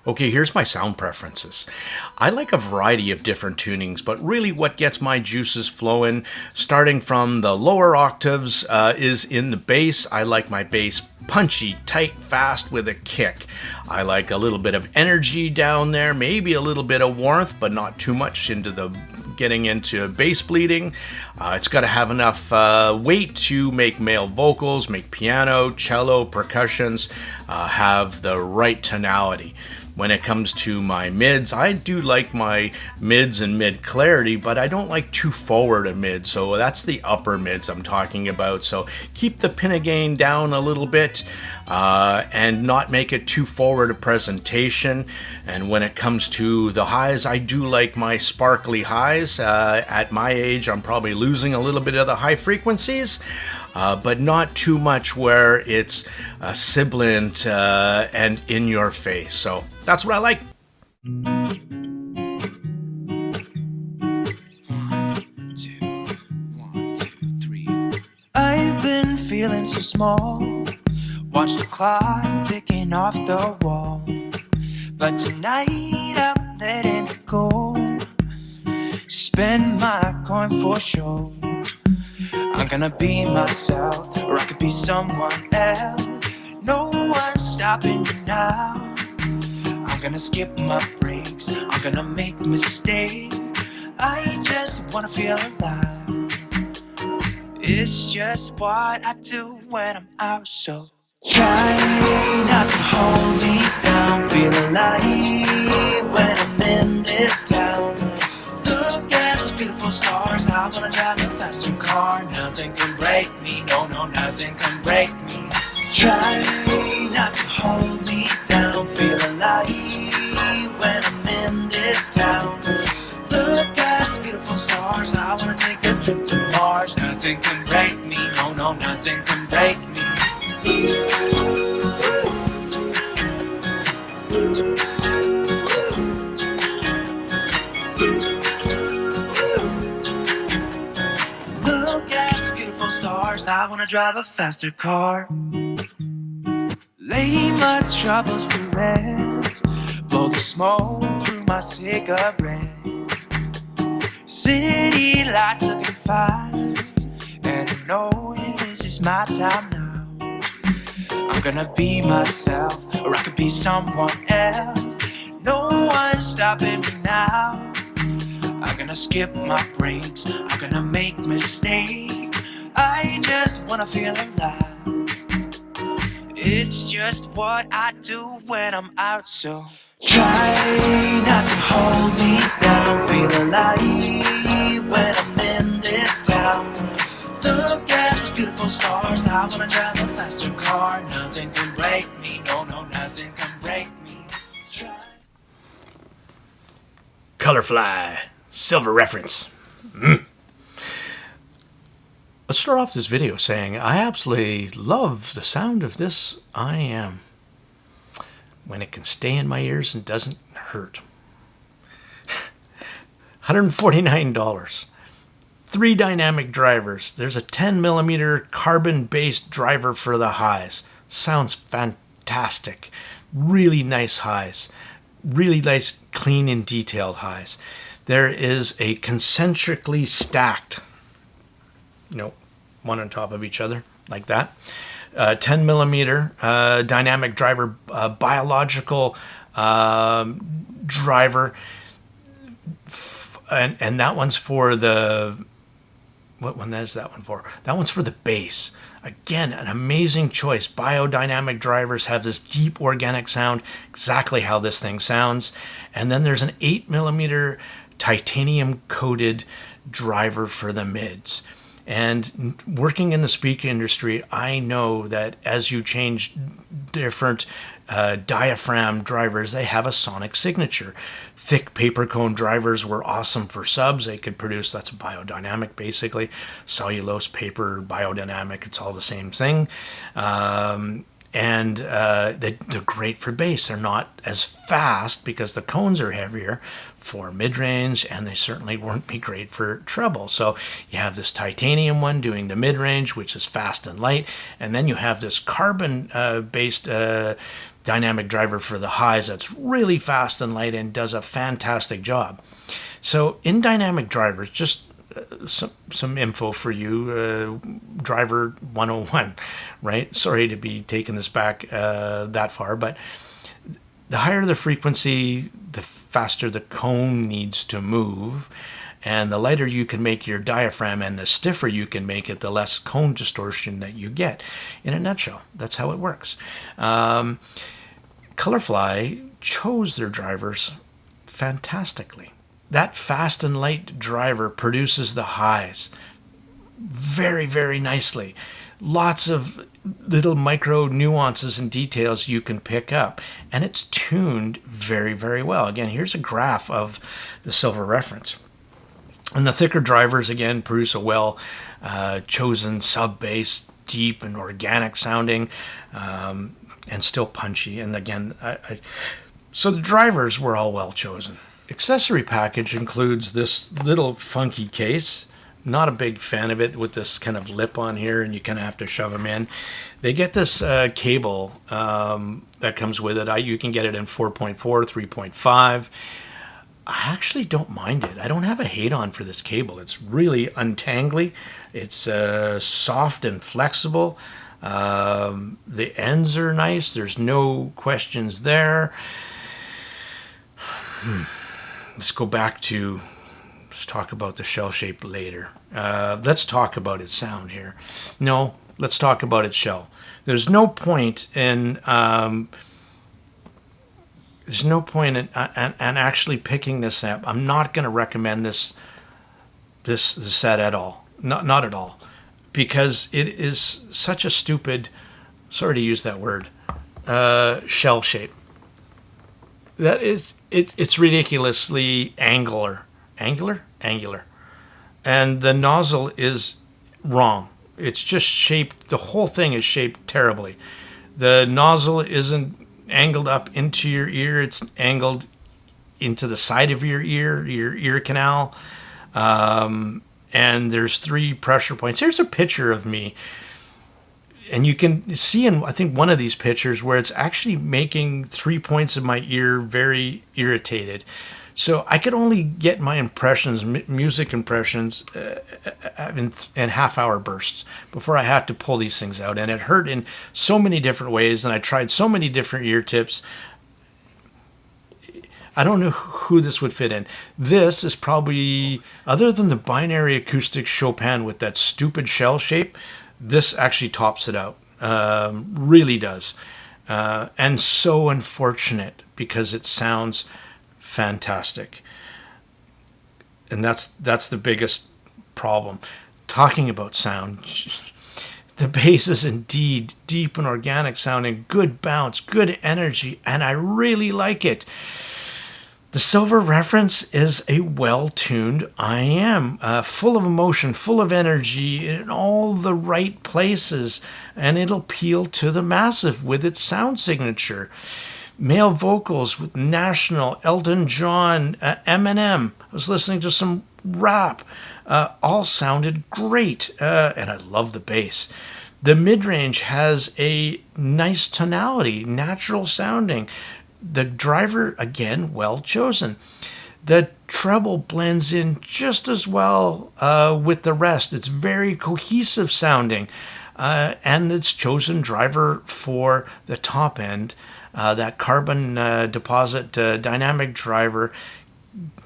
Okay, here's my sound preferences. I like a variety of different tunings, but really what gets my juices flowing, starting from the lower octaves, is in the bass. I like my bass punchy, tight, fast with a kick. I like a little bit of energy down there, maybe a little bit of warmth, but not too much into the getting into bass bleeding. It's got to have enough weight to make male vocals, make piano, cello, percussions, have the right tonality. When it comes to my mids, I do like my mids and mid clarity, but I don't like too forward a mid, so that's the upper mids I'm talking about. So keep the pinna gain down a little bit and not make it too forward a presentation. And when it comes to the highs, I do like my sparkly highs. At my age, I'm probably losing a little bit of the high frequencies. But not too much where it's sibilant and in your face. So that's what I like. One, two, three. I've been feeling so small. Watch the clock ticking off the wall. But tonight I'm letting it go. Spend my coin for sure. I'm gonna be myself, or I could be someone else. No one's stopping me now. I'm gonna skip my breaks, I'm gonna make mistakes. I just wanna feel alive. It's just what I do when I'm out, so try not to hold me down. Feel alive when I'm in this town. Look at those beautiful stars. I wanna drive a faster car. Nothing can break me. No, no, nothing can break me. Try not to hold me down. Feel alive when I'm in this town. Look at those beautiful stars. I wanna take a trip to Mars. Nothing can break me. No, no, nothing can break me. I wanna drive a faster car. Lay my troubles to rest. Blow the smoke through my cigarette. City lights looking fine, and I know this is my time now. I'm gonna be myself, or I could be someone else. No one's stopping me now. I'm gonna skip my breaks, I'm gonna make mistakes. I just wanna feel alive. It's just what I do when I'm out, so try not to hold me down. Feel alive when I'm in this town. Look at those beautiful stars. I wanna drive a faster car. Nothing can break me. No, no, nothing can break me. Try. COLORFLY, silver reference. Let's start off this video saying I absolutely love the sound of this I Am when it can stay in my ears and doesn't hurt. $149. 3 dynamic drivers. There's a 10mm carbon-based driver for the highs. Sounds fantastic. Really nice highs. Really nice, clean and detailed highs. There is a concentrically stacked, one on top of each other, like that. 10mm dynamic driver, biological driver. And that one's for the... What one is that one for? That one's for the bass. Again, an amazing choice. Biodynamic drivers have this deep organic sound, exactly how this thing sounds. And then there's an 8mm titanium coated driver for the mids. And working in the speaker industry, I know that as you change different diaphragm drivers, they have a sonic signature. Thick paper cone drivers were awesome for subs. They could produce, that's biodynamic basically. Cellulose, paper, biodynamic, it's all the same thing. And they're great for bass. They're not as fast because the cones are heavier for mid-range, and they certainly won't be great for treble. So you have this titanium one doing the mid-range, which is fast and light, and then you have this carbon-based dynamic driver for the highs that's really fast and light and does a fantastic job. So in dynamic drivers, just some info for you, driver 101, right? Sorry to be taking this back that far, but the higher the frequency, the faster the cone needs to move, and the lighter you can make your diaphragm and the stiffer you can make it, the less cone distortion that you get. In a nutshell, that's how it works. COLORFLY chose their drivers fantastically. That fast and light driver produces the highs very, very nicely. Lots of little micro nuances and details you can pick up, and it's tuned very, very well. Again, here's a graph of the silver reference. And the thicker drivers, again, produce a well chosen sub bass, deep and organic sounding, and still punchy. And again, so the drivers were all well chosen. Accessory package includes this little funky case. Not a big fan of it with this kind of lip on here, and you kind of have to shove them in. They get this cable that comes with it. You can get it in 4.4, 3.5. I actually don't mind it. I don't have a hate on for this cable. It's really untangly. It's soft and flexible. The ends are nice. There's no questions there. Let's go back to, let's talk about the shell shape later. Let's talk about its sound here. No, let's talk about its shell. There's no point in actually picking this up. I'm not going to recommend this set at all. Not at all, because it is such a stupid, sorry to use that word, shell shape. That is, it's ridiculously angular, and the nozzle is wrong. It's just shaped. The whole thing is shaped terribly. The nozzle isn't angled up into your ear. It's angled into the side of your ear canal. And there's 3 pressure points. Here's a picture of me. And you can see in, I think, one of these pictures where it's actually making 3 points of my ear very irritated. So I could only get my impressions, music impressions, in half-hour bursts before I had to pull these things out. And it hurt in so many different ways, and I tried so many different ear tips. I don't know who this would fit in. This is probably, other than the binary acoustic Chopin with that stupid shell shape, this actually tops it out. Really does. And so unfortunate, because it sounds fantastic. And that's the biggest problem. Talking about sound, the bass is indeed deep and organic sounding, good bounce, good energy, and I really like it. The silver reference is a well-tuned IM, full of emotion, full of energy, in all the right places, and it'll appeal to the massive with its sound signature. Male vocals with National, Elton John, Eminem. I was listening to some rap. All sounded great, and I love the bass. The mid-range has a nice tonality, natural sounding. The driver, again, well chosen. The treble blends in just as well with the rest. It's very cohesive sounding. And it's chosen driver for the top end. That carbon deposit dynamic driver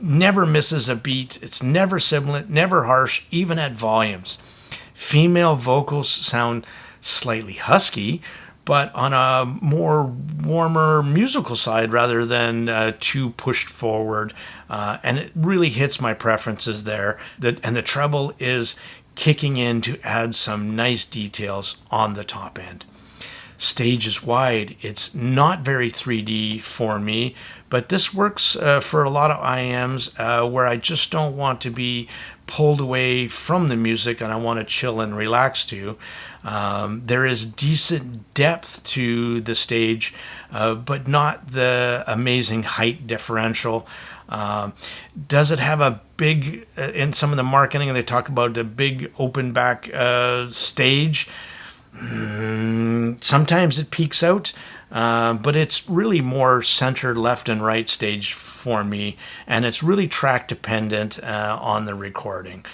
never misses a beat. It's never sibilant, never harsh, even at volumes. Female vocals sound slightly husky, but on a more warmer musical side rather than too pushed forward. And it really hits my preferences there. And the treble is kicking in to add some nice details on the top end. Stage is wide. It's not very 3D for me, but this works for a lot of IMs where I just don't want to be pulled away from the music and I want to chill and relax to. There is decent depth to the stage, but not the amazing height differential. Does it have a big, in some of the marketing, they talk about the big open back stage? Sometimes it peaks out, but it's really more center, left, and right stage for me, and it's really track dependent on the recording.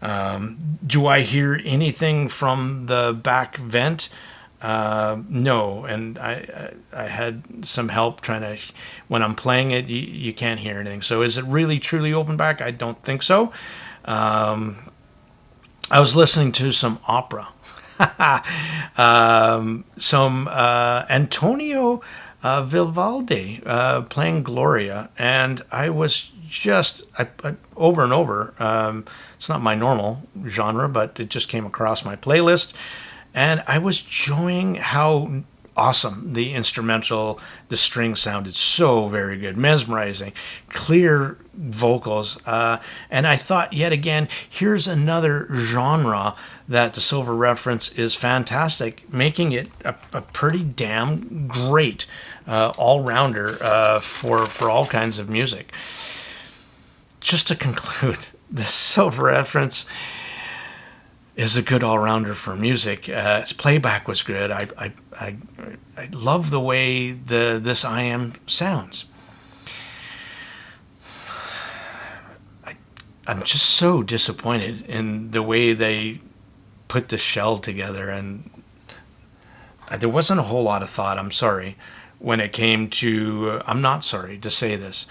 Do I hear anything from the back vent? No, and I had some help trying to, when I'm playing it, you can't hear anything. So is it really truly open back? I don't think so. I was listening to some opera. Some Antonio Vivaldi playing Gloria, and I was just over and over. It's not my normal genre, but it just came across my playlist, and I was enjoying how awesome the instrumental, the string sounded so very good, mesmerizing, clear vocals, and I thought, yet again, here's another genre that the Silver Reference is fantastic, making it a pretty damn great all-rounder for all kinds of music. Just to conclude, the Silver Reference is a good all-rounder for music. Its playback was good. I love the way this IM sounds. I'm just so disappointed in the way they put the shell together, and there wasn't a whole lot of thought, I'm sorry, when it came to, I'm not sorry to say this,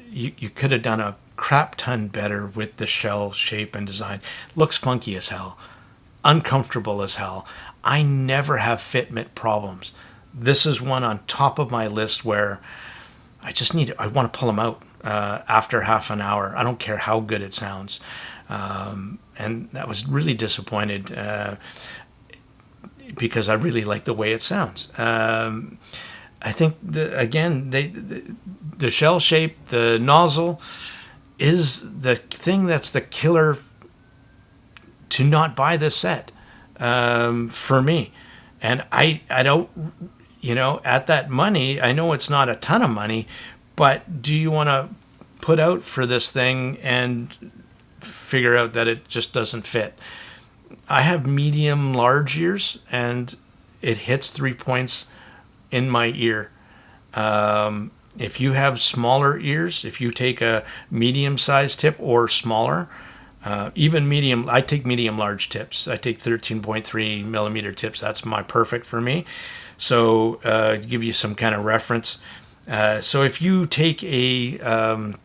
you could have done a crap ton better with the shell shape and design. Looks funky as hell, uncomfortable as hell. I never have fitment problems. This is one on top of my list where I want to pull them out after half an hour. I don't care how good it sounds. And that was really disappointed because I really like the way it sounds. I think the shell shape, the nozzle, is the thing that's the killer to not buy this set for me. And I don't, at that money, I know it's not a ton of money, but do you want to put out for this thing and figure out that it just doesn't fit? I have medium large ears, and it hits 3 points in my ear. If you have smaller ears, if you take a medium sized tip or smaller, even medium, I take medium large tips. I take 13.3 millimeter tips. That's my perfect for me. So to give you some kind of reference. So if you take a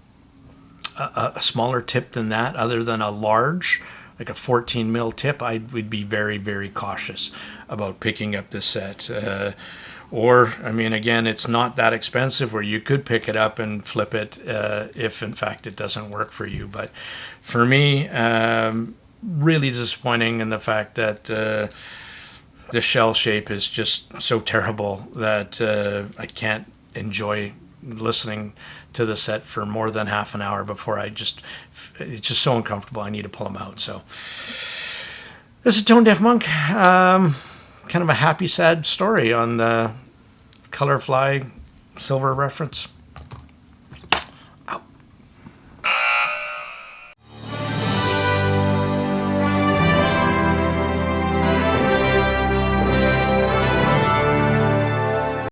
smaller tip than that, other than a large, like a 14 mil tip, I would be very, very cautious about picking up this set. Or, I mean, again, it's not that expensive where you could pick it up and flip it if, in fact, it doesn't work for you. But for me, really disappointing in the fact that the shell shape is just so terrible that I can't enjoy listening to the set for more than half an hour before it's just so uncomfortable. I need to pull them out. So this is Tone Deaf Monk. Kind of a happy, sad story on the COLORFLY Silver Reference.